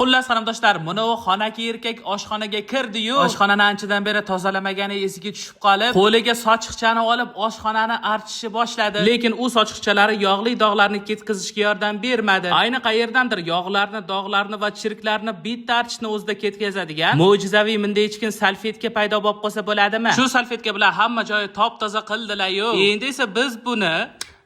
Xullas qarindoshlar, mana u xonaki erkak oshxonaga kirdi-yu, oshxonani anchadan beri tozalamagani esiga tushib qolib, qo'liga sochiqchani olib oshxonani archishni boshladi. Lekin u sochiqchalari yog'li dog'larni ketkazishga yordam bermadi. Ayni qayerdandir yog'larni, dog'larni va chirklarni bitta archishni o'zida ketkazadigan mo'jizaviy mindaychikin salfetka paydo bo'lib qolsa bo'ladimi? Shu salfetka bilan hamma joyi top-toza qildilar-yu. Endi esa biz buni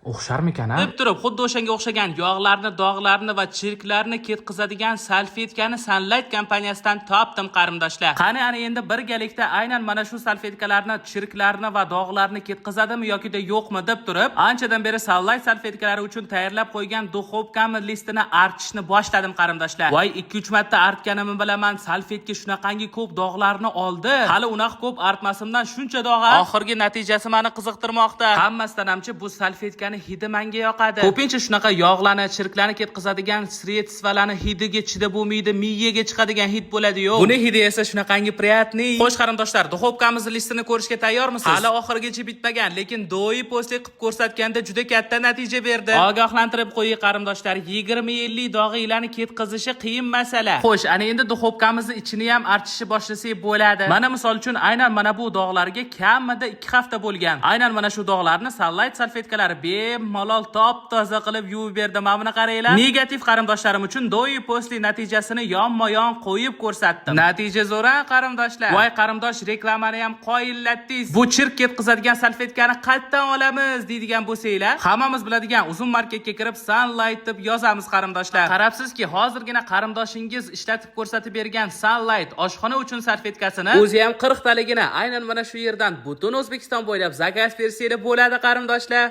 o'xsharmikan deb turib, xuddi o'shanga o'xshagan yog'larni, dog'larni va chirklarni ketkazadigan salfetkani Sunlight kompaniyasidan topdim qarindoshlar. Qani ana endi birgalikda aynan mana shu salfetkalarni, chirklarni va dog'larni ketkazadimi yoki yo'qmi deb turib, anchadan beri Sunlight salfetkalari uchun tayyorlab qo'ygan duxovkami listini archishni boshladim qarindoshlar. Voy 2-3 marta artganimni bilaman, salfetka shunaqangi ko'p dog'larni oldi. Hali unaqa ko'p artmasimdan shuncha dog'a. Oxirgi natijasi meni qiziqtirmoqda. Hammasidan hamchi bu salfetkani hidi menga yoqadi. Ko'pincha shunaqa yog'larni, chirklarni ketkazadigan sredstvalarni hidiga chidab bo'lmaydi, miyaga chiqadigan hid bo'ladi-yu. Buni hidi esa shunaqangi priyatniy. Xo'sh qarindoshlar, duxovkamiz listini ko'rishga tayyormisiz? Hali oxirigacha bitmagan, lekin do'yi postli qilib ko'rsatganda juda katta natija berdi. Ogohlantirib qo'ying qarindoshlar, 20-50 dog'iylarni ketkazishi qiyin masala. Xo'sh, ana endi duxovkamizni ichini ham archishni boshlasak bo'ladi. Mana misol uchun aynan mana bu dog'larga kamida 2 hafta bo'lgan. Aynan mana shu dog'larni Sunlight salfetkalari malol top-toza qilib yuvib berdim. Mana buni qaranglar. Negativ qarindoshlarim uchun do'yi postli natijasini yonma-yon qo'yib ko'rsatdim. Natija zo'r qarindoshlar. Voy qarindosh, reklamani ham qoyillatdingiz. Bu chirk ketkazadigan salfetkani qayerdan olamiz deydigan bo'lsanglar, hammamiz biladigan uzun marketga kirib Sunlight deb yozamiz qarindoshlar. Qarabsizki, hozirgina qarindoshingiz ishlatib ko'rsatib bergan Sunlight oshxona uchun salfetkasini o'zi ham 40 taligina aynan mana shu yerdan butun O'zbekiston bo'ylab zakaz bersanglar bo'ladi qarindoshlar.